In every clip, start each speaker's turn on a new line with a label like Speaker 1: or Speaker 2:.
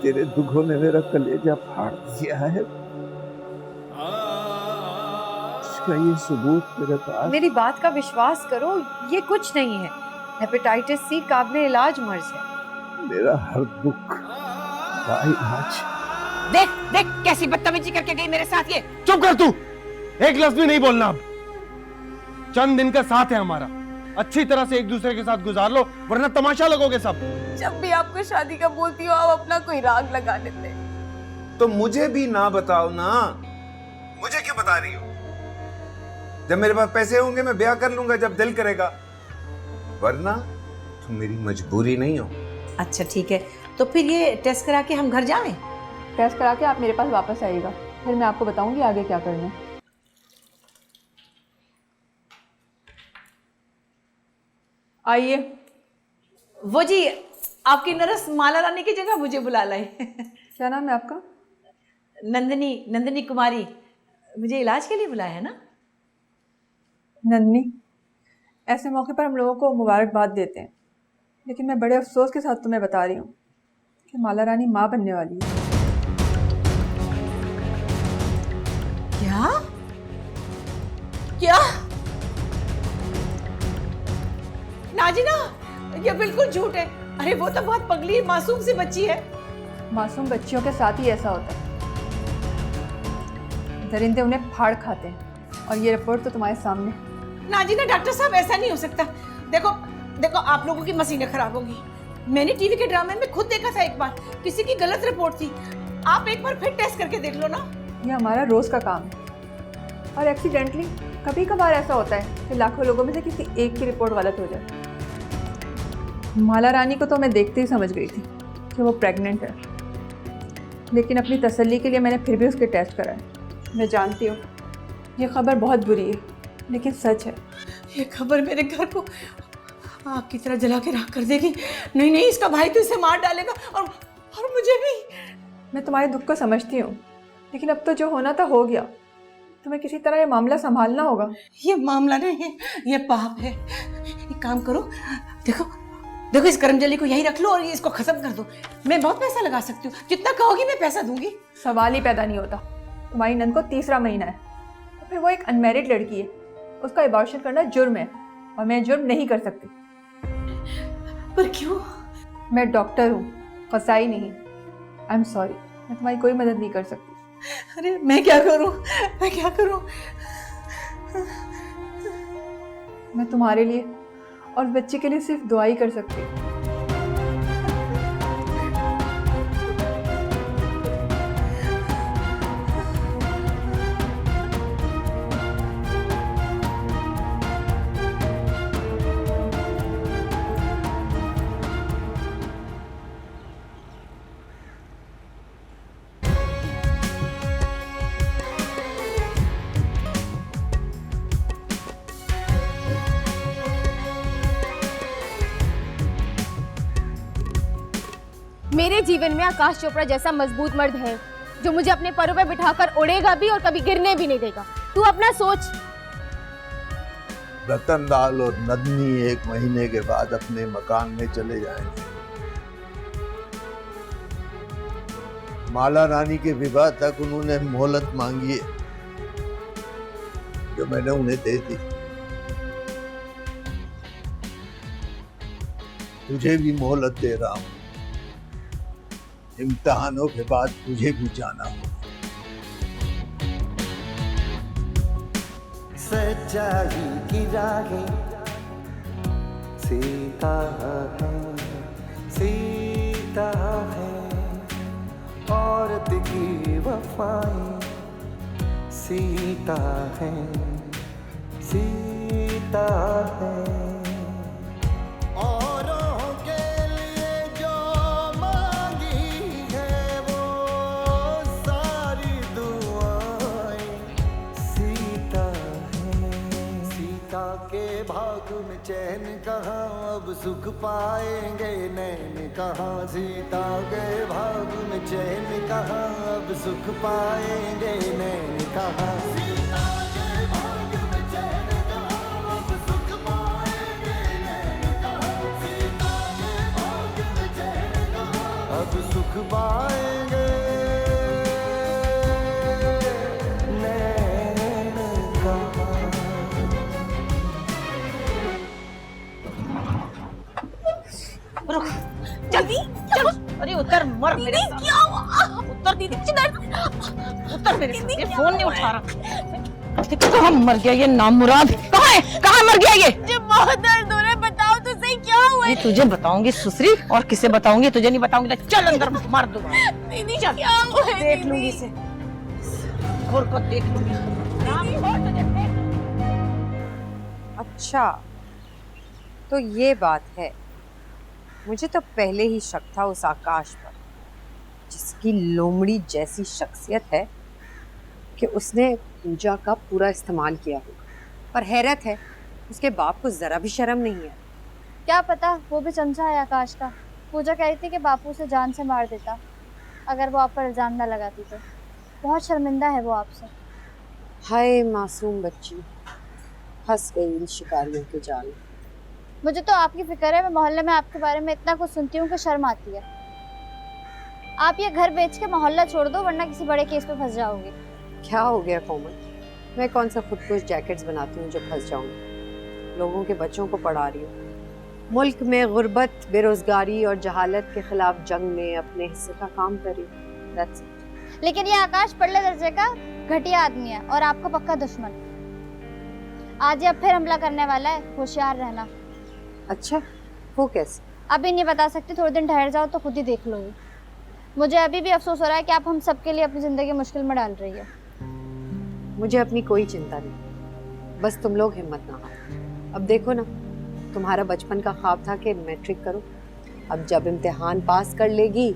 Speaker 1: तेरे दुखों ने मेरा कलेजा फाड़ दिया है। इसका ये सबूत मेरे पास।
Speaker 2: मेरी बात का विश्वास करो, ये कुछ नहीं है। हेपेटाइटिस सी काबिल इलाज मर्ज है।
Speaker 1: मेरा हर दुख इलाज।
Speaker 3: देख देख कैसी बदतमीजी करके गई मेरे साथ ये।
Speaker 4: चुप कर तू, एक लफ्ज भी नहीं बोलना। अब चंद दिन का साथ है हमारा, अच्छी तरह से एक दूसरे के साथ गुजार लो, वरना तमाशा लगोगे सब।
Speaker 5: जब भी आपको शादी का बोलती हो आप अपना कोई राग लगा लेते हैं।
Speaker 1: तो मुझे भी ना बताओ ना, मुझे क्यों बता रही हो? जब मेरे पास पैसे होंगे मैं ब्याह कर लूंगा जब दिल करेगा, वरना तुम मेरी मजबूरी नहीं हो।
Speaker 3: अच्छा ठीक है, तो फिर ये टेस्ट करा के हम घर जाएं?
Speaker 5: टेस्ट करा के आप मेरे पास वापस आइएगा, फिर मैं आपको बताऊंगी आगे क्या करना है। आइए।
Speaker 3: वो जी आपकी नर्स माला रानी की जगह मुझे बुला लाई।
Speaker 5: क्या नाम है आपका?
Speaker 3: नंदिनी, नंदिनी कुमारी। मुझे इलाज के लिए बुलाया है ना?
Speaker 5: नंदिनी, ऐसे मौके पर हम लोगों को मुबारकबाद देते हैं, लेकिन मैं बड़े अफसोस के साथ तुम्हें बता रही हूँ कि माला रानी माँ बनने वाली है।
Speaker 3: क्या क्या? नाजिना, ये बिल्कुल झूठ है। अरे वो तो बहुत पगली मासूम सी बच्ची है।
Speaker 5: मासूम बच्चियों के साथ ही ऐसा होता है, दरिंदे उन्हें फाड़ खाते हैं, और ये रिपोर्ट तो तुम्हारे सामने।
Speaker 3: नाजिना डॉक्टर साहब, ऐसा नहीं हो सकता। देखो देखो, आप लोगों की मशीनें खराब होगी। मैंने टीवी के ड्रामे में खुद देखा था, एक बार किसी की गलत रिपोर्ट थी। आप एक बार फिर टेस्ट करके देख लो ना।
Speaker 5: ये हमारा रोज का काम है, और एक्सीडेंटली कभी कभार ऐसा होता है कि लाखों लोगों में से किसी एक की रिपोर्ट गलत हो जाए। माला रानी को तो मैं देखते ही समझ गई थी कि वो प्रेग्नेंट है, लेकिन अपनी तसल्ली के लिए मैंने फिर भी उसके टेस्ट कराए। मैं जानती हूँ ये खबर बहुत बुरी है, लेकिन सच है।
Speaker 3: ये खबर मेरे घर को आग की तरह जला के राख कर देगी। नहीं नहीं, इसका भाई तो इसे मार डालेगा, और मुझे भी।
Speaker 5: मैं तुम्हारे दुख को समझती हूँ, लेकिन अब तो जो होना था हो गया। तुम्हें किसी तरह ये मामला संभालना होगा।
Speaker 3: ये मामला नहीं है, ये पाप है। एक काम करो, देखो देखो, इस कर्मजली को यहीं रख लो और इसको खत्म कर दो। मैं बहुत पैसा लगा सकती हूँ, जितना कहोगी मैं पैसा दूंगी।
Speaker 5: सवाल ही पैदा नहीं होता। तुम्हारी नंद को तीसरा महीना है, और फिर वो एक अनमैरिड लड़की है। उसका अबॉर्शन करना जुर्म है, और मैं जुर्म नहीं कर सकती।
Speaker 3: पर क्यों?
Speaker 5: मैं डॉक्टर हूँ, फसाई नहीं। आई एम सॉरी, मैं तुम्हारी कोई मदद नहीं कर सकती।
Speaker 3: अरे मैं क्या करूँ, मैं क्या करूँ?
Speaker 5: मैं तुम्हारे लिए और बच्चे के लिए सिर्फ दुआ ही कर सकती हूँ।
Speaker 6: मेरे जीवन में आकाश चोपड़ा जैसा मजबूत मर्द है जो मुझे अपने पैरों पे बिठाकर उड़ेगा भी और कभी गिरने भी नहीं देगा। तू अपना सोच।
Speaker 1: रतन लाल और नंदिनी 1 महीने के बाद अपने मकान में चले जाएंगे। माला रानी के विवाह तक उन्होंने मोहलत मांगी है, जो मैंने उन्हें दे दी। तुझे भी मोहलत दे रहा हूं। इम्तिहानों के बाद तुझे भी जाना होगा।
Speaker 7: सच्चाई की राहें सीता है, सीता है। औरत की वफाएं सीता है, सीता है। चैन कहाँ अब सुख पाएंगे नैन कहाँ। सीता के भाग में चैन कहाँ अब सुख पाएंगे नैन कहाँ। सीता के भाग में चैन कहाँ अब सुख पाएंगे नैन कहाँ। सीता के भाग में चैन कहाँ अब अब सुख पाएंगे नैन कहाँ।
Speaker 3: रुक, जल्दी चलो। अरे उतर, मर मेरे साथ। क्या हुआ? उतर दीदी, उतर मेरे साथ। ये फोन नहीं उठा रहा। कहाँ मर गया ये नामुराद? कहाँ है? कहाँ मर गया ये?
Speaker 6: मुझे बहुत दर्द हो रहा है, बताओ तो सही क्या हुआ है?
Speaker 3: तुझे बताऊंगी सुसरी, और किसे बताऊंगी? तुझे नहीं बताऊंगी तो चल अंदर मार दूंगा।
Speaker 6: दीदी क्या हुआ है?
Speaker 3: देख लूंगी इसे, घोर को देख लूंगी।
Speaker 2: अच्छा, तो ये बात है। मुझे तो पहले ही शक था उस आकाश पर, जिसकी लोमड़ी जैसी शख्सियत है कि उसने पूजा का पूरा इस्तेमाल किया होगा। पर हैरत है, उसके बाप को जरा भी शर्म नहीं है।
Speaker 6: क्या पता वो भी चमचा है आकाश का। पूजा कह रही थी कि बापू उसे जान से मार देता अगर वो आप पर इल्जाम न लगाती तो। बहुत शर्मिंदा है वो आपसे।
Speaker 2: हाय मासूम बच्ची, फंस गई इन शिकारियों के जाल में।
Speaker 6: मुझे तो आपकी फिक्र है। मैं मोहल्ले में आपके बारे में इतना कुछ सुनती हूँ कि शर्म आती है। आप ये घर बेच के मोहल्ला छोड़ दो, वरना किसी बड़े केस में फंस जाओगे।
Speaker 2: क्या हो गया कोमल, मैं कौन सा खुदकुश जैकेट्स बनाती हूँ जो फंस जाऊंगी? लोगों के बच्चों को पढ़ा रही हूँ। मुल्क में गुर्बत, बेरोजगारी और जहालत के खिलाफ जंग में अपने हिस्से का काम कर रही हूँ। That's it.
Speaker 6: लेकिन ये आकाश पड़ले दर्जे का घटिया आदमी है और आपका पक्का दुश्मन। आज ये अब फिर हमला करने वाला है, होशियार रहना।
Speaker 2: अच्छा, वो कैसे?
Speaker 6: अभी नहीं बता सकती, थोड़े दिन ठहर जाओ तो खुद ही देख लोगे। मुझे अभी भी अफसोस हो रहा है कि आप हम सबके लिए अपनी जिंदगी मुश्किल में डाल रही है।
Speaker 2: मुझे अपनी कोई चिंता नहीं, बस तुम लोग हिम्मत ना हारो। अब देखो ना, तुम्हारा बचपन का ख्वाब था कि मैट्रिक करो। अब जब इम्तिहान पास कर लेगी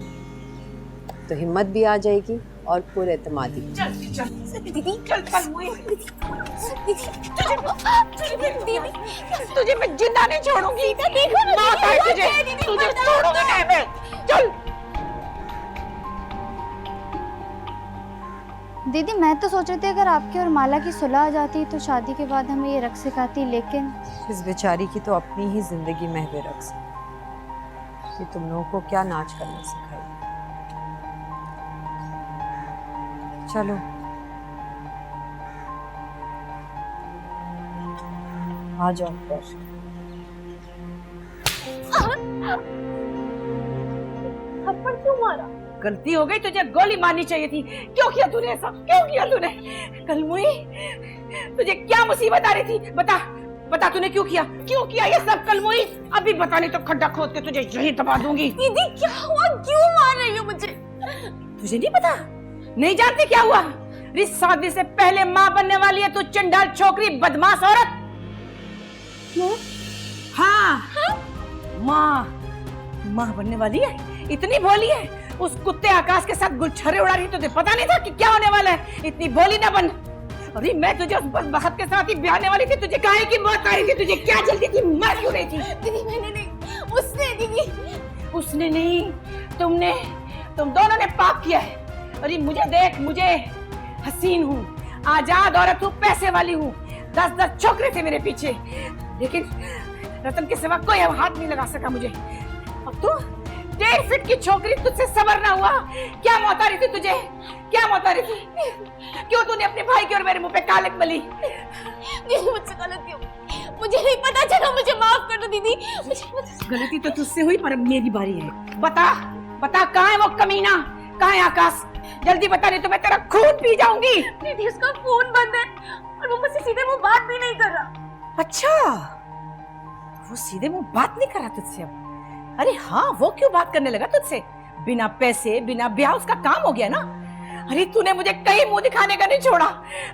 Speaker 2: तो हिम्मत भी आ जाएगी और पूरे एतमादी।
Speaker 3: तुझे मैं जिंदा नहीं छोड़ूंगी। देखो ना, तुझे छोड़ूंगी नहीं मैं। चल।
Speaker 6: दीदी मैं तो सोच रही थी अगर आपकी और माला की सुलह आ जाती तो शादी के बाद हमें ये रक्स सिखाती, लेकिन
Speaker 2: इस बेचारी की तो अपनी ही जिंदगी महवे रक्स है। ये तुम लोगों को क्या नाच करना सिखाई। चलो आ जाओ ऊपर।
Speaker 6: थप्पड़ क्यों मारा?
Speaker 3: गलती हो गई, तुझे गोली मारनी चाहिए थी। क्यों किया तूने ऐसा? क्यों किया तूने? कलमुई, तुझे क्या मुसीबत आ रही थी? बता बता, तूने क्यों किया? क्यों किया ये सब? कलमुई, अभी बता नहीं तो खड्डा खोद के तुझे यहीं दबा दूंगी।
Speaker 6: दीदी क्या हुआ? क्यों मार रही हो मुझे?
Speaker 3: तुझे नहीं पता? नहीं जानती क्या हुआ? इस शादी से पहले माँ बनने वाली है तू, चंडाल छोकरी, बदमाश औरत। हाँ, माँ बनने वाली है। इतनी भोली है, उस कुत्ते आकाश के साथ गुलछरे उड़ा रही। तुझे पता नहीं था कि क्या होने वाला है? इतनी भोली ना बन। अरे मैं तुझे उस बदबख्त के साथ ही ब्याहने वाली थी। तुझे काहे की मौत आ रही थी? तुझे क्या जल्दी थी? मर क्यों रही थी?
Speaker 6: दीदी मैंने नहीं, उसने। दीदी
Speaker 3: उसने नहीं, तुमने, तुम दोनों ने पाप किया है। अरे मुझे देख, मुझे हसीन हूँ, आजाद औरत हूँ, पैसे वाली हूँ, 10-10 छोकरे थे मेरे पीछे, लेकिन रतन के सिवा कोई हाथ नहीं लगा सका मुझे। अब तू 1.5 फीट की छोकरी, तुझसे सबर ना हुआ? क्या मौत आ रही थी तुझे? क्या मौत आ रही थी? क्यों तूने अपने भाई की और मेरे मुंह पे कालिक मली?
Speaker 6: दीदी मुझसे गलती हो गई, मुझे नहीं पता चला, मुझे माफ कर दो दीदी।
Speaker 3: गलती तो तुझसे हुई, पर अब मेरी बारी है। बता बता, कहाँ है वो कमीना? कहाँ है आकाश? जल्दी बता, नहीं तो मैं तेरा खून पी जाऊंगी।
Speaker 6: दीदी उसका फोन बंद है और वो मुझसे सीधे मुंह बात भी नहीं कर रहा।
Speaker 3: अच्छा, वो सीधे मुंह बात नहीं कर रहा तुझसे अब? अरे हाँ, वो क्यों बात करने लगा तुझसे? बिना पैसे, बिना ब्याह उसका काम हो गया ना। अरे तूने मुझे कहीं मुंह दिखाने का नहीं छोड़ा।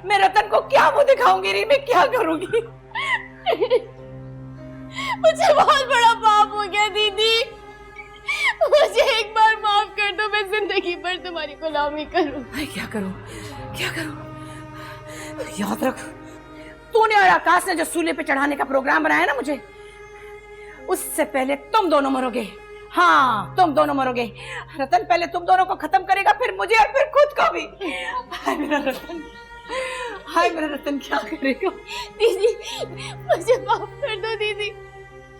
Speaker 3: मैं रतन को क्या मुंह दिखाऊंगी? रे मैं क्या करूंगी?
Speaker 6: मुझे बहुत बड़ा पाप हो गया दीदी, मुझे एक बार माफ कर दो, मैं जिंदगी भर तुम्हारी गुलामी करूं।
Speaker 3: क्या करूं? क्या करूं? याद रख, तूने और आकाश ने जो सूले पे चढ़ाने का प्रोग्राम बनाया ना मुझे, उससे पहले तुम दोनों मरोगे। हाँ, तुम दोनों मरोगे। रतन पहले तुम दोनों को खत्म करेगा, फिर मुझे और फिर खुद को भी। हाय मेरा रतन, हाय मेरा रतन, क्या करेगा?
Speaker 6: दीदी मुझे माफ कर दो दीदी।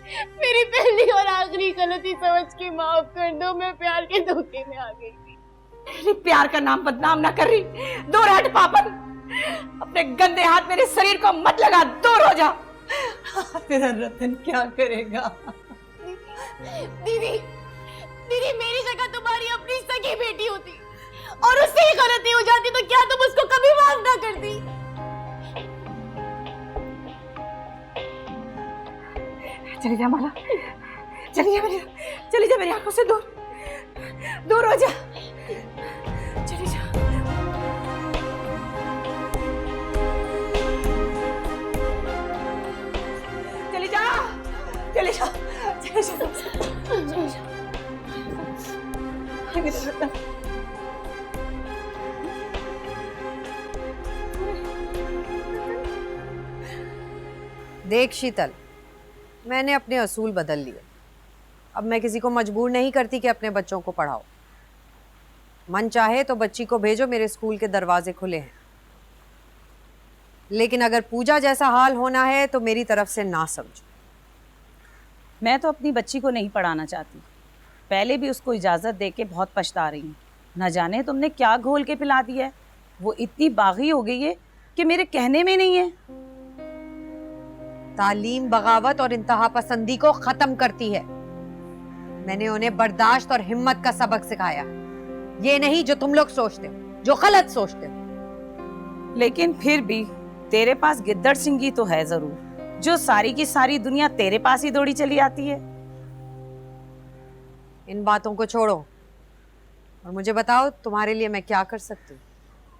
Speaker 3: मेरी पहली और आखिरी गलती समझ के माफ कर दो, मैं प्यार के धोखे में आ गई थी। अरे प्यार का नाम बदनाम ना कर रही, दूर हट पापन, अपने गंदे हाथ मेरे शरीर को मत लगा, दूर हो जा। तेरा रतन क्या करेगा? दीदी, दीदी मेरी जगह तुम्हारी अपनी सगी बेटी होती और उससे ही गलती हो जाती तो क्या तुम उसको कभी माफ ना करती? चली जा माला, चली जा मेरी आंखों से दूर, दूर हो जा, चली जा। चली जा, चली जा, चली जा, चली जा। मेरा रतन।
Speaker 2: देख शीतल, मैंने अपने असूल बदल लिए। अब मैं किसी को मजबूर नहीं करती कि अपने बच्चों को पढ़ाओ। मन चाहे तो बच्ची को भेजो, मेरे स्कूल के दरवाजे खुले हैं। लेकिन अगर पूजा जैसा हाल होना है तो मेरी तरफ से ना समझो।
Speaker 8: मैं तो अपनी बच्ची को नहीं पढ़ाना चाहती, पहले भी उसको इजाज़त दे के बहुत पछता रही हूँ। न जाने तुमने क्या घोल के पिला दिया है, वो इतनी बागी हो गई है कि मेरे कहने में नहीं है।
Speaker 2: तालीम बगावत और इंतहा पसंदी को खत्म करती है। मैंने उन्हें बर्दाश्त और हिम्मत का सबक सिखाया, ये नहीं जो तुम लोग सोचते हो, जो गलत सोचते हो।
Speaker 8: लेकिन फिर भी तेरे पास गिद्दड़ सिंगी तो है जरूर, जो सारी की सारी दुनिया तेरे पास ही दौड़ी चली आती है।
Speaker 2: इन बातों को छोड़ो और मुझे बताओ तुम्हारे लिए मैं क्या कर सकती हूँ।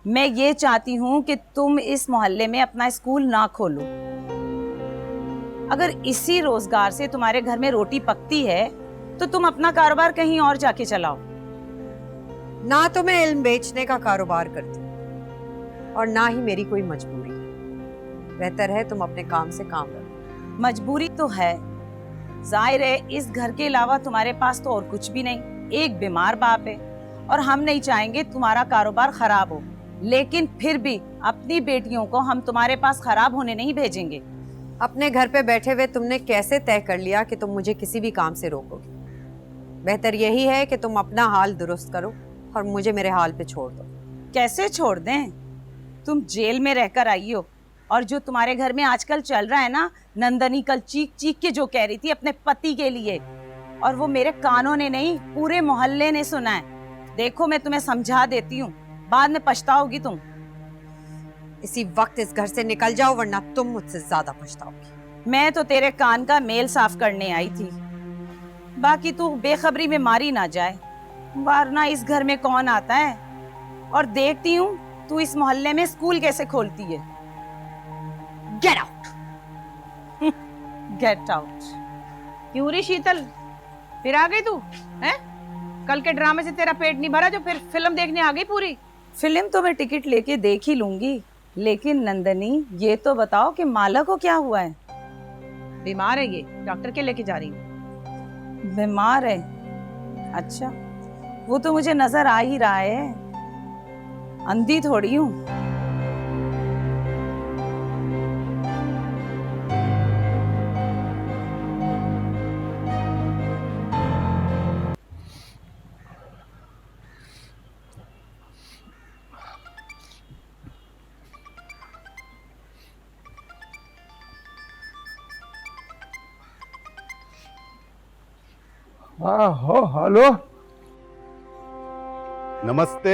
Speaker 8: मैं ये चाहती हूँ कि तुम इस मोहल्ले में अपना स्कूल ना खोलो। अगर इसी रोजगार से तुम्हारे घर में रोटी पकती है तो तुम अपना कारोबार कहीं और जाके चलाओ।
Speaker 2: ना तो मैं इल्म बेचने का कारोबार करती हूँ और ना ही मेरी कोई मजबूरी है। बेहतर है तुम अपने काम से काम लो।
Speaker 8: मजबूरी तो है, जाहिर है इस घर के अलावा तुम्हारे पास तो और कुछ भी नहीं। एक बीमार बाप है और हम नहीं चाहेंगे तुम्हारा कारोबार खराब हो, लेकिन फिर भी अपनी बेटियों को हम तुम्हारे पास खराब होने नहीं भेजेंगे।
Speaker 2: अपने घर पे बैठे हुए तुमने कैसे तय कर लिया कि तुम मुझे किसी भी काम से रोकोगे? बेहतर यही है कि तुम अपना हाल दुरुस्त करो और मुझे मेरे हाल पे छोड़ दो।
Speaker 8: कैसे छोड़ दें? तुम जेल में रहकर आई हो और जो तुम्हारे घर में आजकल चल रहा है ना, नंदनी कल चीख चीख के जो कह रही थी अपने पति के लिए, और वो मेरे कानों ने नहीं पूरे मोहल्ले ने सुना है। देखो मैं तुम्हें समझा देती हूँ, बाद में पछताओगी तुम।
Speaker 2: इसी वक्त इस घर से निकल जाओ वरना तुम मुझसे ज्यादा पछताओगी।
Speaker 8: मैं तो तेरे कान का मेल साफ करने आई थी, बाकी तू बेखबरी में मारी ना जाए, वरना इस घर में कौन आता है। और देखती हूँ तू इस मोहल्ले में स्कूल कैसे खोलती है।
Speaker 2: Get out.
Speaker 8: Get out.
Speaker 3: क्यों रे शीतल, फिर आ गई तू? हैं? कल के ड्रामे से तेरा पेट नहीं भरा जो फिर फिल्म देखने आ गई पूरी?
Speaker 8: फिल्म तो मैं टिकट लेके देख ही लूंगी, लेकिन नंदनी ये तो बताओ कि माला को क्या हुआ है?
Speaker 3: बीमार है ये, डॉक्टर के लेके जा रही हूँ।
Speaker 8: बीमार है? अच्छा, वो तो मुझे नजर आ ही रहा है, अंधी थोड़ी हूँ।
Speaker 4: हाँ हो, हेलो।
Speaker 9: नमस्ते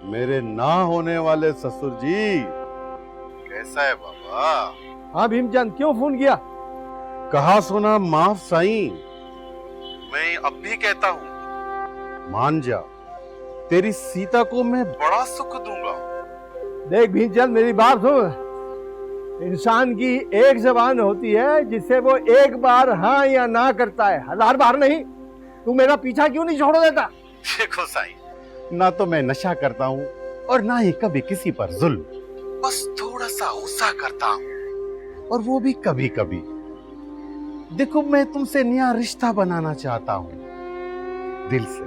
Speaker 9: मेरे ना होने वाले ससुर जी, कैसा है बाबा?
Speaker 4: हाँ भीमचंद, क्यों फोन किया?
Speaker 9: कहा सुना माफ साईं, मैं अब भी कहता हूँ मान जा, तेरी सीता को मैं बड़ा सुख दूंगा।
Speaker 4: देख भीमचंद, मेरी बात सुन। इंसान की एक जबान होती है जिससे वो एक बार हाँ या ना करता है, 1000 बार नहीं। तू मेरा पीछा क्यों नहीं छोड़ देता?
Speaker 9: देखो साईं, ना तो मैं नशा करता हूँ और ना ही कभी किसी पर जुल्म, बस थोड़ा सा गुस्सा करता हूँ, और वो भी कभी कभी। देखो मैं तुमसे नया रिश्ता बनाना चाहता हूँ दिल से,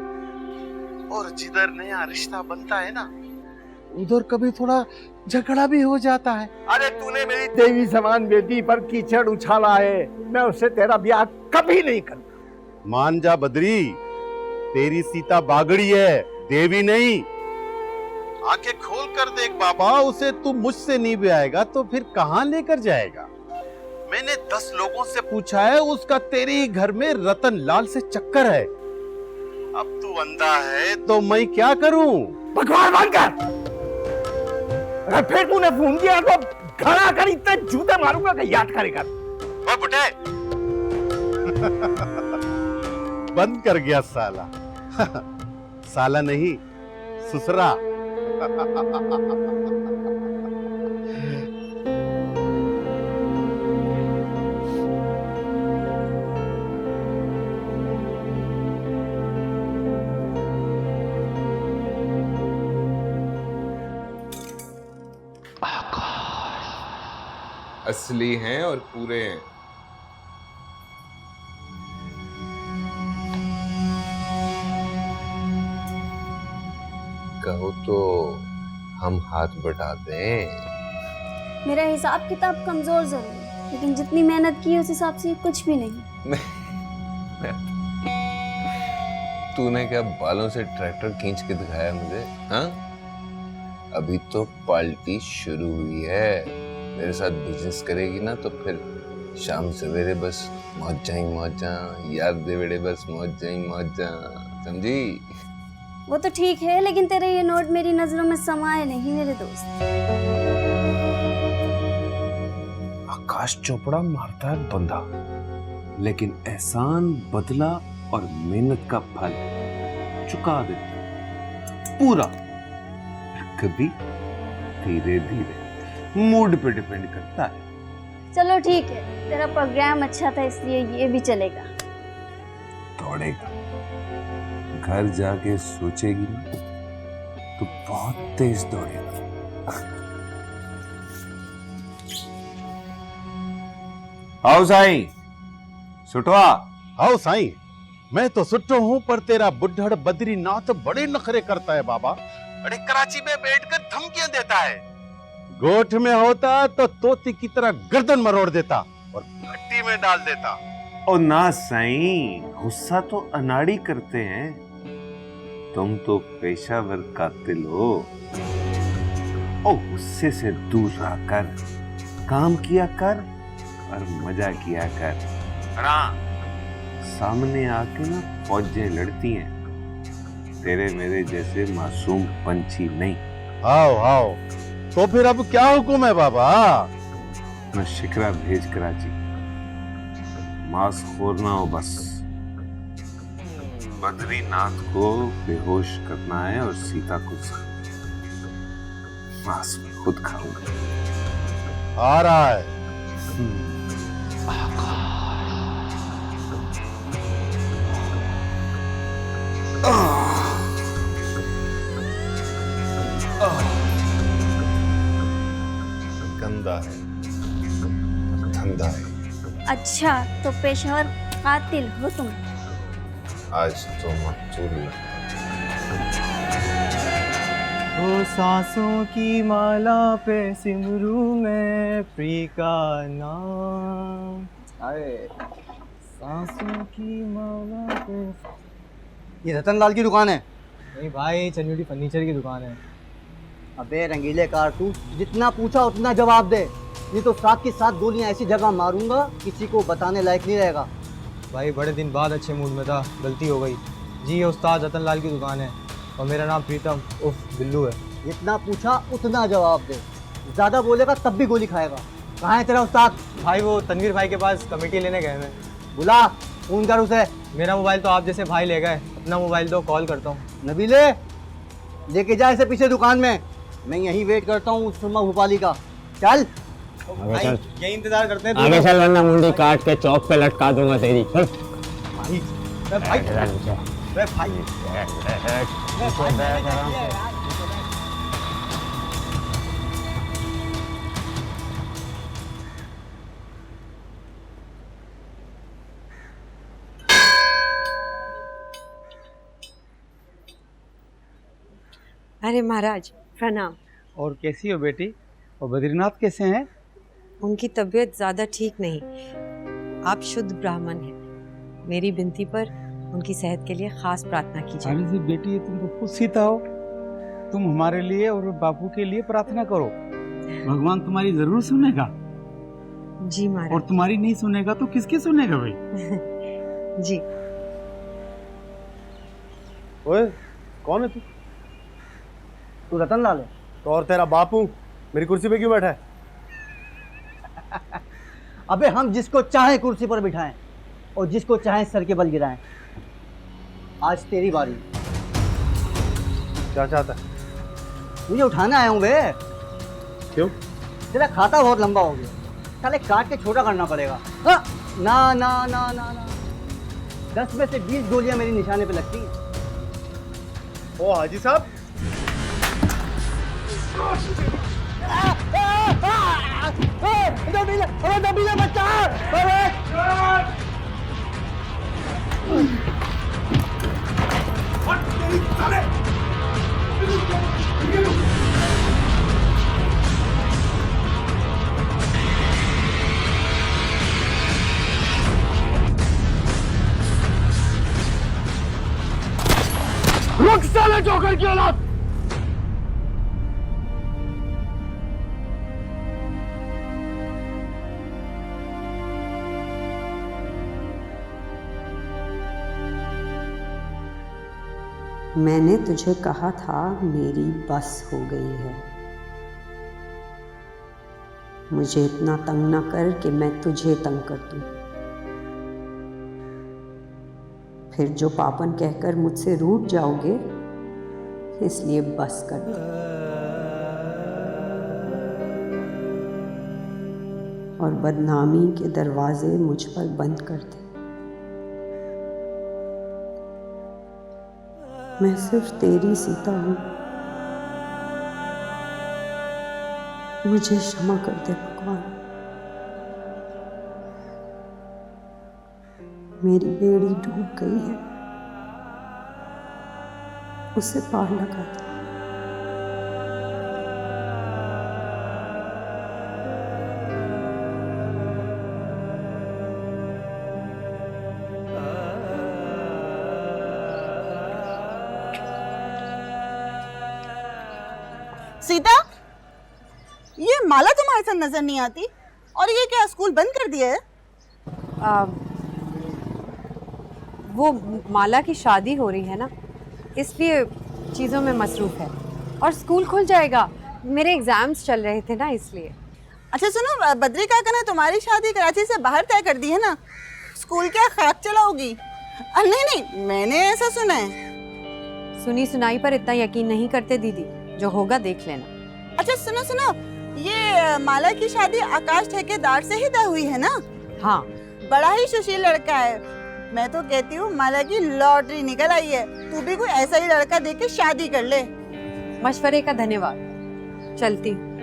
Speaker 9: और जिधर नया रिश्ता बनता है ना, उधर कभी थोड़ा झगड़ा भी हो जाता है।
Speaker 4: अरे तूने मेरी देवी समान बेटी पर कीचड़ उछाला है, मैं उससे तेरा ब्याह कभी नहीं करूंगा।
Speaker 9: मान जा बद्री, तेरी सीता बागड़ी है, देवी नहीं। आंखें खोल कर देख बाबा, उसे तू मुझसे नहीं ब्याएगा तो फिर कहां लेकर जाएगा? मैंने 10 लोगों से पूछा है, उसका तेरे ही घर में रतन लाल से चक्कर है। अब तू अंधा है तो मैं क्या करूं?
Speaker 4: बकवास बंद कर। अगर फिर तूने फोन किया तो घर आकर इतने जूते मारूंगा कि याद करेगा।
Speaker 9: ओए बुढ़े बंद कर गया साला। साला नहीं, ससुरा।
Speaker 1: असली हैं और पूरे हैं। कहो तो हम हाथ बटा दें।
Speaker 6: मेरा हिसाब किताब कमजोर जरूर है, लेकिन जितनी मेहनत की है उस हिसाब से ये कुछ भी नहीं।
Speaker 1: तूने क्या बालों से ट्रैक्टर खींच के दिखाया मुझे? हाँ, अभी तो पार्टी शुरू हुई है। मेरे साथ बिजनेस करेगी ना तो फिर शाम सवेरे बस मौजा ही मौजा, यार देवड़े बस मौजा ही मौजा, समझी?
Speaker 6: वो तो ठीक है, लेकिन तेरे ये नोट मेरी नजरों में समाये नहीं मेरे दोस्त।
Speaker 1: आकाश चोपड़ा मारता है बंदा, लेकिन एहसान, बदला और मेहनत का फल चुका देता पूरा। कभी धीरे धीरे, मूड पे डिपेंड करता है।
Speaker 6: चलो ठीक है, तेरा प्रोग्राम अच्छा था इसलिए ये भी चलेगा।
Speaker 1: दौड़ेगा, घर जाके सोचेगी ना तो बहुत तेज दौड़ेगा। आओ साईं, सुटवा।
Speaker 9: आओ साईं, मैं तो सुट्टो हूं, पर तेरा बुढ़ड़ बद्रीनाथ बड़े नखरे करता है बाबा। अरे कराची में बैठकर धमकियां देता है। गोठ में होता तो तोती की तरह गर्दन मरोड़ देता और भट्टी में डाल देता।
Speaker 1: और ना साईं, गुस्सा तो अनाड़ी करते हैं, तुम तो पेशावर कातिल हो। और गुस्से से दूर रहकर काम किया कर और मजा किया कर। सामने आके ना फौजें लड़ती हैं, तेरे मेरे जैसे मासूम पंछी नहीं।
Speaker 9: आओ आओ, तो फिर अब क्या हुक्म है बाबा?
Speaker 1: मैं शिकरा भेज कराची, मांस खोरना हो बस। बद्रीनाथ को बेहोश करना है और सीता को मांस खुद खाऊंगा।
Speaker 9: आ रहा है।
Speaker 1: गंदा है, धंधा है।
Speaker 6: अच्छा, तो पेशेवर कातिल हो तुम?
Speaker 1: आज तो मकतूल
Speaker 10: वो सांसों की माला पे सिमरू में प्री का नाम आए, सांसों की माला पे।
Speaker 11: ये रतन लाल की दुकान है?
Speaker 10: नहीं भाई, चन्यूटी फर्नीचर की दुकान है।
Speaker 11: अबे रंगीले कारतूस, जितना पूछा उतना जवाब दे, नहीं तो साथ की साथ गोलियां ऐसी जगह मारूंगा किसी को बताने लायक नहीं रहेगा।
Speaker 10: भाई बड़े दिन बाद अच्छे मूड में था, गलती हो गई जी। ये उस्ताद रतन लाल की दुकान है और मेरा नाम प्रीतम उर्फ बिल्लू है।
Speaker 11: जितना पूछा उतना जवाब दे, ज़्यादा बोलेगा तब भी गोली खाएगा। कहाँ है तेरा उस्ताद?
Speaker 10: भाई वो तनवीर भाई के पास कमेटी लेने गए हैं।
Speaker 11: बुला, फोन कर उसे।
Speaker 10: मेरा मोबाइल तो आप जैसे भाई ले गए, अपना मोबाइल दो, कॉल करता हूँ।
Speaker 11: नबीले, लेके जा इसे पीछे दुकान में, मैं यहीं वेट करता हूँ उस सुरमा भोपाली का। चल
Speaker 10: भाई, यही इंतजार करते हैं।
Speaker 12: आगे चल वरना मुंडी काट के चौक पे लटका दूंगा तेरी। चल
Speaker 10: भाई, भाई, भाई,
Speaker 2: अरे महाराज प्रणाम।
Speaker 13: और कैसी हो बेटी? और बद्रीनाथ कैसे हैं?
Speaker 2: उनकी तबीयत ज़्यादा ठीक नहीं। आप शुद्ध ब्राह्मण हैं, मेरी विनती पर उनकी सेहत के लिए खास प्रार्थना कीजिए।
Speaker 13: अरे जी बेटी, तुम तो खुद सीता हो। तुम हमारे लिए और बापू के लिए प्रार्थना करो, भगवान तुम्हारी जरूर सुनेगा।
Speaker 2: जी महाराज।
Speaker 13: और तुम्हारी नहीं सुनेगा तो किसकी सुनेगा भाई?
Speaker 2: जी।
Speaker 4: ओए, कौन है तू?
Speaker 11: तू रतन लाल है?
Speaker 4: तो और तेरा बापू मेरी कुर्सी पे क्यों बैठा है?
Speaker 11: अबे हम जिसको चाहे कुर्सी पर बिठाएं और जिसको चाहे सर के बल गिराएं। आज तेरी बारी।
Speaker 4: क्या चाहता है?
Speaker 11: मुझे उठाने आया हूँ बे।
Speaker 4: क्यों?
Speaker 11: तेरा खाता बहुत लंबा हो गया, साले काट के छोटा करना पड़ेगा। हाँ? ना ना ना ना ना 10 में से 20 गोलियां मेरी निशाने पे लगती हैं।
Speaker 4: ओ हाजी साहब, रुक साले जोकर की औलाद!
Speaker 2: मैंने तुझे कहा था मेरी बस हो गई है। मुझे इतना तंग ना कर कि मैं तुझे तंग कर दूं। फिर जो पापन कहकर मुझसे रूठ जाओगे, इसलिए बस कर दो। और बदनामी के दरवाजे मुझ पर बंद कर दे। मैं सिर्फ तेरी सीता हूं। मुझे क्षमा कर दे भगवान। मेरी बेड़ी डूब गई है, उसे पार लगा दे।
Speaker 14: सीता, ये माला तुम्हारे साथ नजर नहीं आती, और ये क्या स्कूल बंद कर दिया है?
Speaker 2: वो माला की शादी हो रही है ना, इसलिए चीज़ों में मसरूफ़ है। और स्कूल खुल जाएगा, मेरे एग्जाम्स चल रहे थे ना, इसलिए।
Speaker 14: अच्छा सुनो, बद्री काका ने तुम्हारी शादी कराची से बाहर तय कर दी है ना? स्कूल क्या खाक चलाओगी? नहीं नहीं, मैंने ऐसा सुना है।
Speaker 2: सुनी सुनाई पर इतना यकीन नहीं करते दीदी, जो होगा देख लेना।
Speaker 14: अच्छा सुनो सुनो, ये माला की शादी आकाश ठेकेदार से ही तय हुई है ना?
Speaker 2: हाँ।
Speaker 14: बड़ा ही सुशील लड़का है। मैं तो कहती हूँ माला की लॉटरी निकल आई है। तू भी कोई ऐसा ही लड़का देख के शादी कर ले।
Speaker 2: मशवरे का धन्यवाद, चलती हूँ।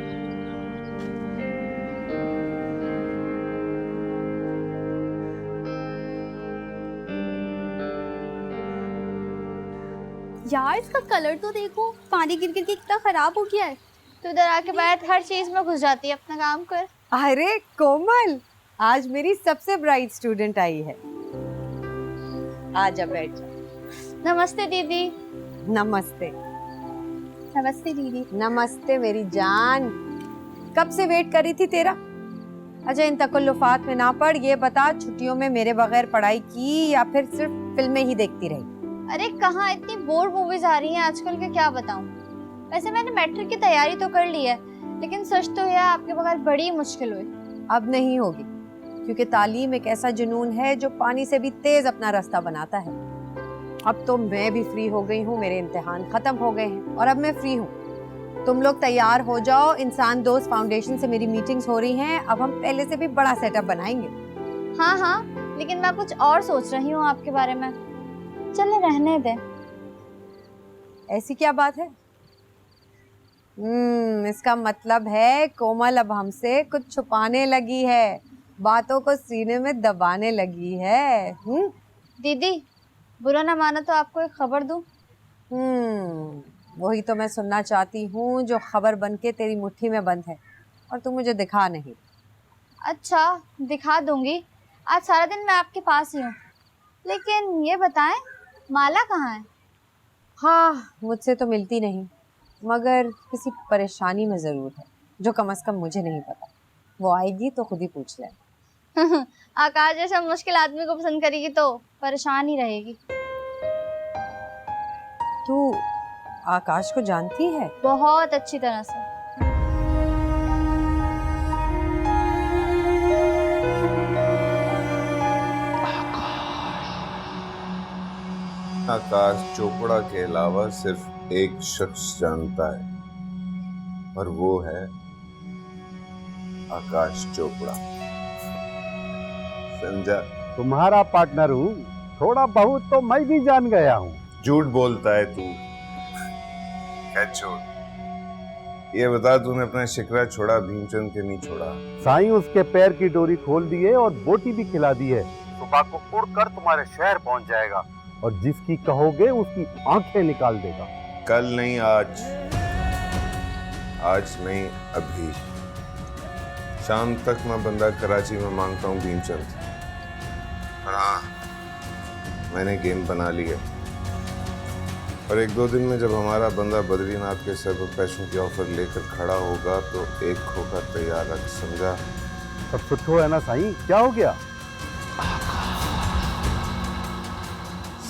Speaker 6: यार इसका कलर तो देखो, पानी गिर गिर के कितना खराब हो गया है। तो इधर आके बैठ, हर चीज में घुस जाती है, अपना काम कर।
Speaker 2: अरे कोमल, आज मेरी सबसे ब्राइट स्टूडेंट आई है। आजा बैठ जा।
Speaker 6: नमस्ते दीदी।
Speaker 2: नमस्ते।
Speaker 6: नमस्ते दीदी।
Speaker 2: नमस्ते मेरी जान, कब से वेट कर रही थी तेरा। अच्छा इन तकल्लुफात में ना पड़, ये बता छुट्टियों में मेरे बगैर पढ़ाई की या फिर सिर्फ फिल्में ही देखती रही?
Speaker 6: अरे कहाँ, इतनी बोर मूवीज आ रही हैं आजकल के, क्या बताऊं। वैसे मैंने मैट्रिक की तैयारी तो कर ली है, लेकिन सच तो है आपके बगैर बड़ी मुश्किल हुई।
Speaker 2: अब नहीं होगी, क्योंकि तालीम एक ऐसा जुनून है जो पानी से भी तेज अपना रास्ता बनाता है। अब तो मैं भी फ्री हो गई हूँ, मेरे इम्तिहान खत्म हो गए हैं और अब मैं फ्री हूँ। तुम लोग तैयार हो जाओ, इंसान दोस्त फाउंडेशन से मेरी मीटिंग्स हो रही हैं। अब हम पहले से भी बड़ा सेटअप बनाएंगे।
Speaker 6: हाँ हाँ, लेकिन मैं कुछ और सोच रही हूँ आपके बारे में। चले रहने दे।
Speaker 2: ऐसी क्या बात है? इसका मतलब है कोमल अब हमसे कुछ छुपाने लगी है, बातों को सीने में दबाने लगी है।
Speaker 6: दीदी बुरा ना माना तो आपको एक खबर दूं।
Speaker 2: वही तो मैं सुनना चाहती हूँ जो खबर बन के तेरी मुट्ठी में बंद है और तू मुझे दिखा नहीं।
Speaker 6: अच्छा, दिखा दूंगी। आज सारा दिन मैं आपके पास ही हूँ। लेकिन ये बताएं, माला कहाँ है?
Speaker 2: हाँ, मुझसे तो मिलती नहीं, मगर किसी परेशानी में ज़रूर है जो कम से कम मुझे नहीं पता। वो आएगी तो खुद ही पूछ ले।
Speaker 6: आकाश जैसा मुश्किल आदमी को पसंद करेगी तो परेशान ही रहेगी।
Speaker 2: तू आकाश को जानती है?
Speaker 6: बहुत अच्छी तरह से।
Speaker 1: आकाश चोपड़ा के अलावा सिर्फ एक शख्स जानता है और वो है आकाश चोपड़ा। समझा?
Speaker 9: तुम्हारा पार्टनर हूँ, थोड़ा बहुत तो मैं भी जान गया हूँ।
Speaker 1: झूठ बोलता है तू। क्या झूठ? ये बता, तूने अपना शिकरा छोड़ा, भीमचंद के नहीं छोड़ा?
Speaker 9: साईं उसके पैर की डोरी खोल दी है और बोटी भी खिला दी है। सुबह को उड़कर तुम्हारे शहर पहुंच जाएगा और जिसकी कहोगे उसकी आंखें निकाल देगा।
Speaker 1: कल नहीं, आज। आज नहीं, अभी। शाम तक मैं बंदा कराची में मांगता हूँ भीमचंद। और हाँ, मैंने गेम बना ली है और 1-2 दिन में जब हमारा बंदा बद्रीनाथ के सर पर पैसों की ऑफर लेकर खड़ा होगा तो एक खोखा तैयार रख। समझा?
Speaker 9: सब छुट्टो है ना साईं? क्या हो गया?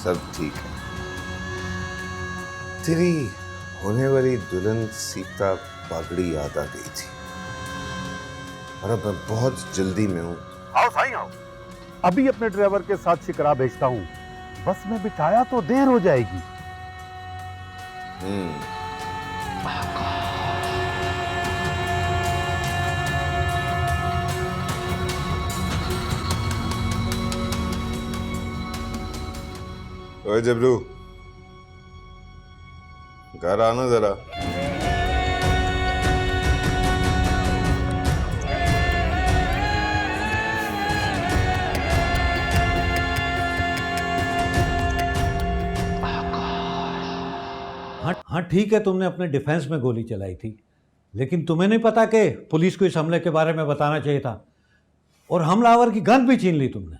Speaker 1: सब ठीक है। तेरी होने वाली दुल्हन सीता पागड़ी याद आ गई थी और अब मैं बहुत जल्दी में हूँ।
Speaker 9: आओ साईं आओ। अभी अपने ड्राइवर के साथ शिकरा भेजता हूँ। बस में बिठाया तो देर हो जाएगी।
Speaker 1: ओए जबरू, घर आना जरा।
Speaker 15: हाँ ठीक है, तुमने अपने डिफेंस में गोली चलाई थी, लेकिन तुम्हें नहीं पता कि पुलिस को इस हमले के बारे में बताना चाहिए था और हमलावर की गन भी छीन ली तुमने।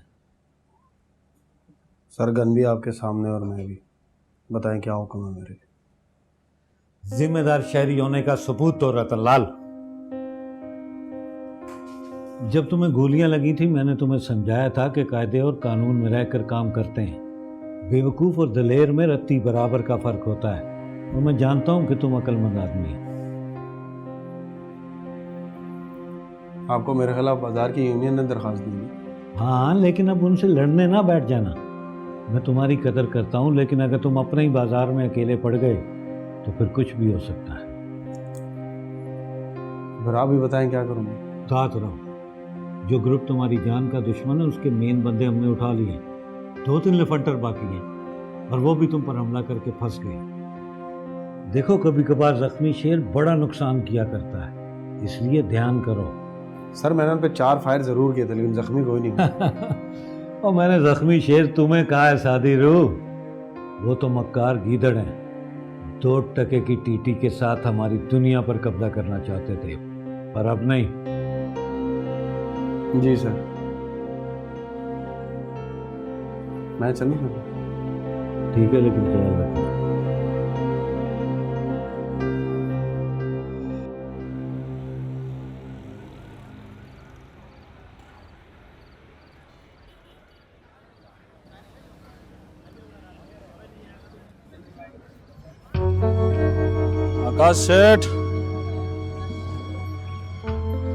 Speaker 10: सर, गन भी आपके सामने और मैं भी। बताएं क्या हुक्म है मेरे?
Speaker 15: जिम्मेदार शहरी होने का सबूत तो रतनलाल। जब तुम्हें गोलियां लगी थी मैंने तुम्हें समझाया था कि कायदे और कानून में रहकर काम करते हैं। बेवकूफ और दलेर में रत्ती बराबर का फर्क होता है और मैं जानता हूं कि तुम अक्लमंद आदमी है।
Speaker 10: आपको मेरे खिलाफ बाजार की यूनियन ने दरखास्त दी।
Speaker 15: हाँ, लेकिन अब उनसे लड़ने ना बैठ जाना। मैं तुम्हारी कदर करता हूं, लेकिन अगर तुम अपने ही बाजार में अकेले पड़ गए तो फिर कुछ भी हो सकता है।
Speaker 10: फिर आप भी बताएं क्या करूँगा?
Speaker 15: साथ रहो। जो ग्रुप तुम्हारी जान का दुश्मन है उसके मेन बंदे हमने उठा लिए। 2-3 लफंटर बाकी हैं और वो भी तुम पर हमला करके फंस गए। देखो, कभी कभार जख्मी शेर बड़ा नुकसान किया करता है, इसलिए ध्यान करो।
Speaker 10: सर, मैंने उन पे 4 फायर जरूर किए थे लेकिन जख्मी कोई नहीं।
Speaker 15: और मैंने जख्मी शेर तुम्हें कहा है सादी रूह? वो तो मक्कार गीदड़ हैं। 2 टके की टीटी के साथ हमारी दुनिया पर कब्जा करना चाहते थे, पर अब नहीं।
Speaker 10: जी सर। मैं चलूँ?
Speaker 15: ठीक है, लेकिन ख्याल रखना।
Speaker 13: आकाश सेठ,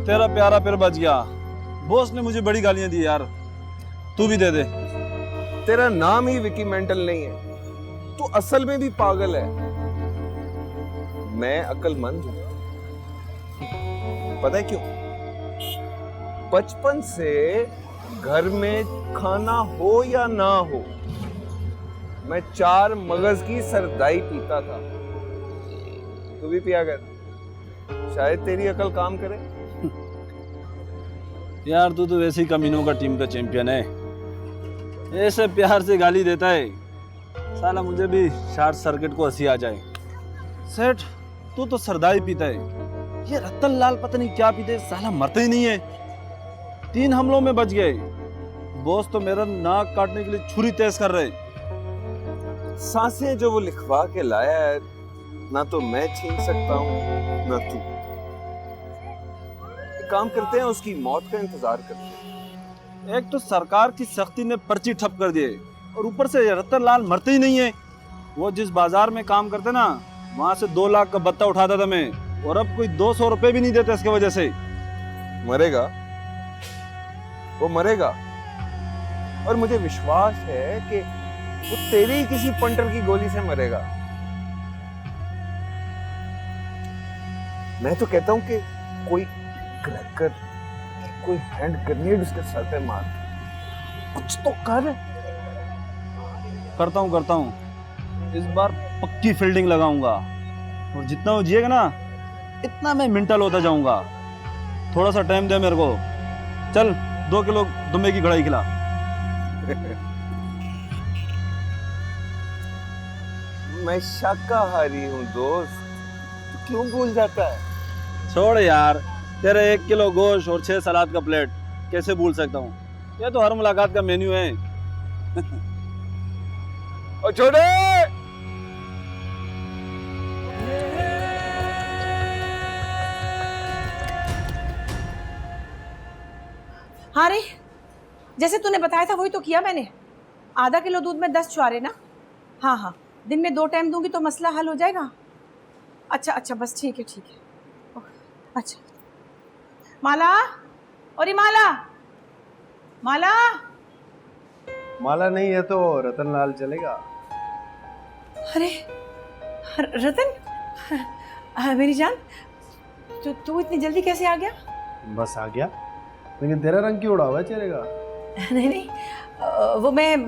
Speaker 13: तेरा प्यारा फिर बच गया। बॉस ने मुझे बड़ी गालियां दी यार, तू भी दे दे।
Speaker 1: तेरा नाम ही विकी मेंटल नहीं है, तू असल में भी पागल है। मैं अक्लमंद हूं। पता है क्यों? बचपन से घर में खाना हो या ना हो, मैं 4 मगज की सरदाई पीता था। तू भी पिया कर, शायद तेरी अकल काम करे।
Speaker 13: यार तू तो वैसे ही कमीनों का टीम का चैंपियन है, ऐसे प्यार से गाली देता है। साला मुझे भी शॉर्ट सर्किट को हंसी आ जाए।
Speaker 16: सेठ तू तो सरदाई पीता है, ये रतन लाल पता नहीं क्या पीते, साला मरते ही नहीं है। 3 हमलों में बच गए। बॉस तो मेरा नाक काटने के लिए छुरी तेज कर रहे।
Speaker 1: सांसें जो वो लिखवा के लाया है, ना तो मैं छीन सकता हूँ ना तू। एक काम करते हैं, उसकी मौत का इंतजार करते हैं।
Speaker 16: एक तो सरकार की सख्ती ने पर्ची ठप कर दिए और ऊपर से रतन लाल मरते ही नहीं है। वो जिस बाजार में काम करते ना, वहां से 2 लाख का बत्ता उठाता था मैं, और अब कोई 200 रुपए भी नहीं देते इसके वजह से।
Speaker 1: मरेगा, वो मरेगा, और मुझे विश्वास है कि वो तेरी ही किसी पंटर की गोली से मरेगा। मैं तो कहता हूं कि कोई क्रैकर, कोई हैंड ग्रेनेड उसके सर पे मार, कुछ तो कर।
Speaker 16: करता हूँ इस बार पक्की फील्डिंग लगाऊंगा, और जितना वो जिएगा ना इतना मैं मेंटल होता जाऊंगा। थोड़ा सा टाइम दे मेरे को। चल 2 किलो दुम्बे की कढ़ाई खिला।
Speaker 1: मैं शाकाहारी हूँ दोस्त, तू क्यों भूल जाता है?
Speaker 16: छोड़ यार, तेरे 1 किलो गोश्त और 6 सलाद का प्लेट कैसे भूल सकता हूँ? ये तो हर मुलाकात का मेन्यू है।
Speaker 1: और छोड़े
Speaker 3: हाँ रे, जैसे तूने बताया था वही तो किया मैंने। आधा किलो दूध में 10 छुआरे ना। हाँ हाँ, दिन में 2 टाइम दूंगी तो मसला हल हो जाएगा। अच्छा बस ठीक है। अच्छा माला, और माला
Speaker 4: माला नहीं है तो रतन लाल चलेगा।
Speaker 3: अरे रतन, मेरी जान, तू इतनी जल्दी कैसे आ गया?
Speaker 4: बस आ गया, लेकिन तेरा रंग क्यों उड़ा हुआ है चेहरे का?
Speaker 3: नहीं, वो मैं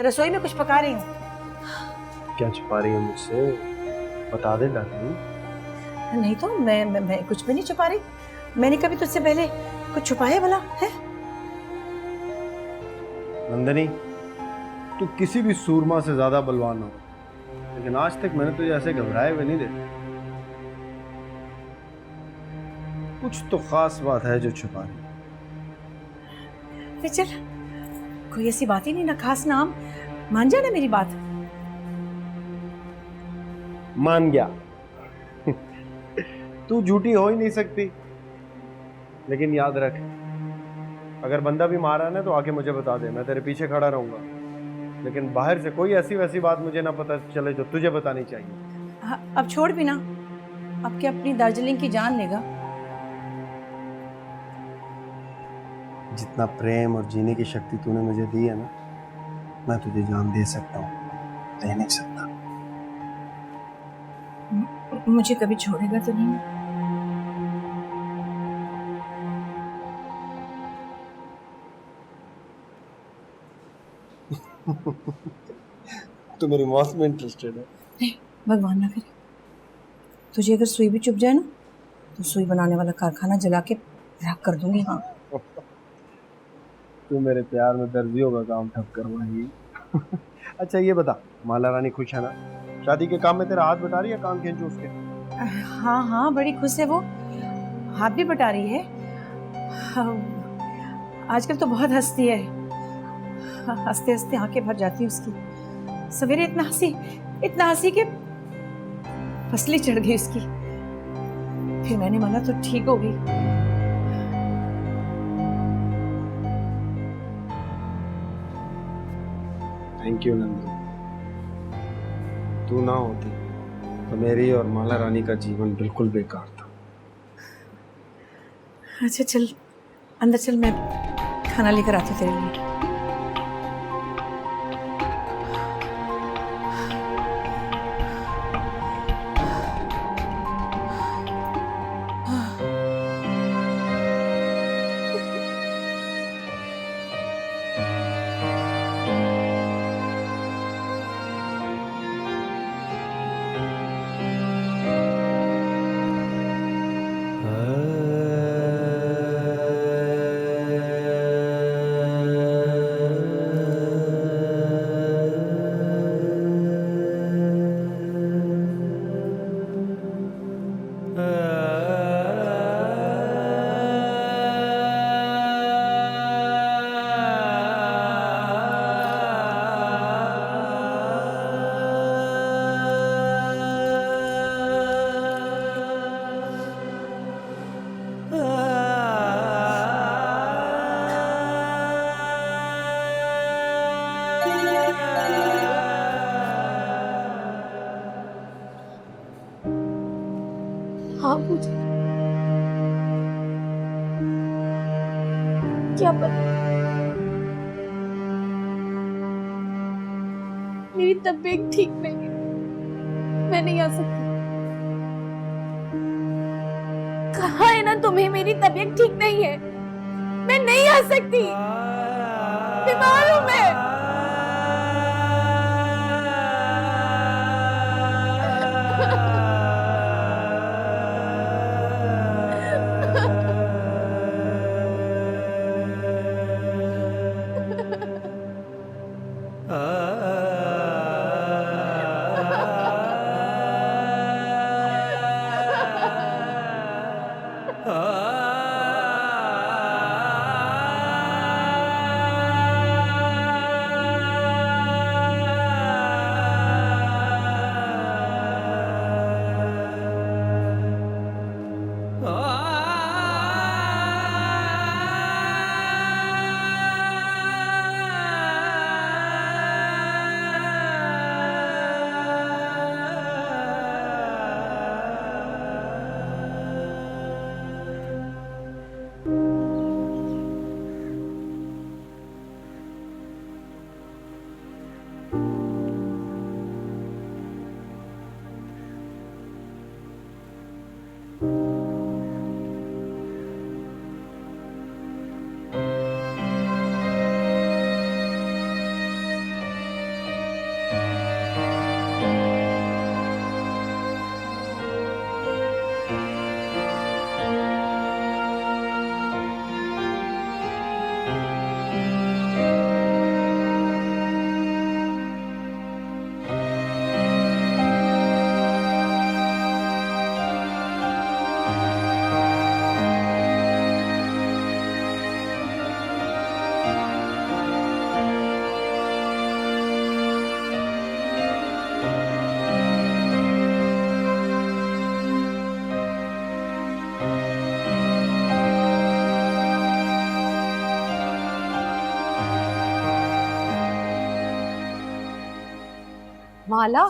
Speaker 3: रसोई में कुछ पका रही हूँ।
Speaker 4: क्या छुपा रही है मुझसे? बता दे डार्लिंग।
Speaker 3: नहीं तो मैं कुछ भी नहीं छुपा रही। मैंने कभी तुझसे पहले कुछ छुपाया भला है?
Speaker 4: नंदनी, तू किसी भी सूरमा से ज्यादा बलवान हो, लेकिन आज तक मैंने तुझे ऐसे घबराए हुए नहीं देखा। कुछ तो खास बात है जो छुपा रही।
Speaker 3: चल, कोई ऐसी बात ही नहीं ना खास, नाम मान जा ना मेरी बात।
Speaker 4: मान गया। तू झूठी हो ही नहीं सकती, लेकिन याद रख, अगर बंदा भी मारा है ना तो आके मुझे बता दे, मैं तेरे पीछे खड़ा रहूंगा। लेकिन बाहर से कोई ऐसी वैसी बात मुझे ना पता चले जो तुझे बतानी चाहिए।
Speaker 3: अब छोड़ भी ना, अब क्या अपनी दार्जिलिंग की जान लेगा?
Speaker 4: जितना प्रेम और जीने की शक्ति तूने मुझे दी है ना, मैं तुझे जान दे सकता हूँ, दे नहीं सकता।
Speaker 3: मुझे कभी छोड़ेगा तो नहीं?
Speaker 4: तू मेरी मौत में इंटरेस्टेड है?
Speaker 3: नहीं, भगवान ना करे। तुझे अगर सुई भी चुभ जाए ना, तो सुई बनाने वाला कारखाना जला के राख कर दूंगी। हाँ,
Speaker 4: तू मेरे प्यार में दर्जियों का काम ठप करवाएगी। अच्छा ये बता, माला रानी खुश है ना? शादी के काम में तेरा हाथ बटा रही है, काम खींचो उसके?
Speaker 3: हाँ, बड़ी खुश है वो, हाथ भी बटा रही है। आजकल तो बहुत हंसती है, हंसते हंसते आंखें भर जाती है उसकी। सवेरे इतना हंसी कि फसली चढ़ गई उसकी। फिर मैंने माना तो ठीक हो गई।
Speaker 4: थैंक यू नंदू, तू ना होती तो मेरी और माला रानी का जीवन बिल्कुल बेकार था।
Speaker 3: अच्छा चल अंदर चल, मैं खाना लेकर आती हूँ तेरे लिए। हाँ पूजा, क्या पता मेरी तबीयत ठीक नहीं है, मैं नहीं आ सकती। कहा है ना तुम्हें मेरी तबीयत ठीक नहीं है, मैं नहीं आ सकती, बीमार हूं मैं।
Speaker 2: माला,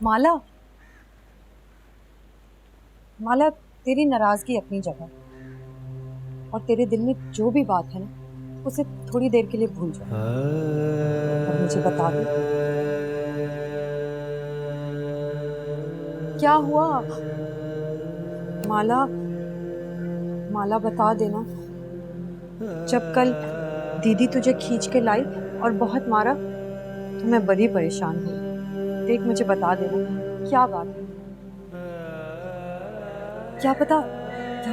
Speaker 2: माला, माला, तेरी नाराजगी अपनी जगह और तेरे दिल में जो भी बात है ना उसे थोड़ी देर के लिए भूल जाओ और मुझे बता दे क्या हुआ। माला, माला बता देना, जब कल दीदी तुझे खींच के लाई और बहुत मारा तो मैं बड़ी परेशान हुई। देख मुझे बता देना क्या बात है, क्या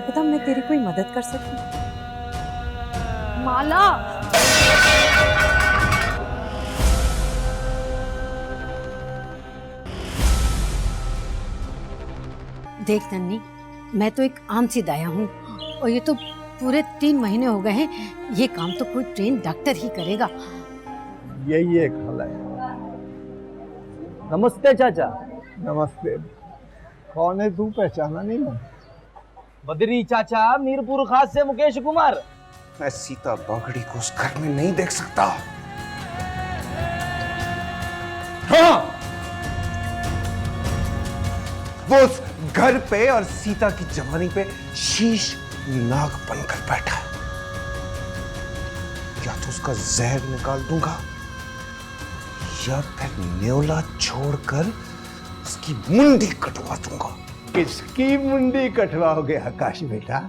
Speaker 2: पता मैं तेरी कोई मदद कर सकती। माला,
Speaker 17: देख नन्नी, मैं तो एक आम सी दाया हूँ और ये तो पूरे 3 महीने हो गए हैं, ये काम तो कोई ट्रेन डॉक्टर ही करेगा।
Speaker 4: यही एक हल है।
Speaker 16: नमस्ते चाचा।
Speaker 4: नमस्ते। कौन है तू, पहचाना नहीं मैं?
Speaker 16: बद्री चाचा, मीरपुर खास से मुकेश कुमार।
Speaker 1: मैं सीता बागड़ी को उस घर में नहीं देख सकता। हाँ, वो उस घर पे और सीता की जवानी पे शीश नाग बनकर बैठा है। या तो उसका जहर निकाल दूंगा या फिर न्योला छोड़कर उसकी मुंडी कटवा दूंगा।
Speaker 4: किसकी मुंडी कटवाओगे आकाश बेटा?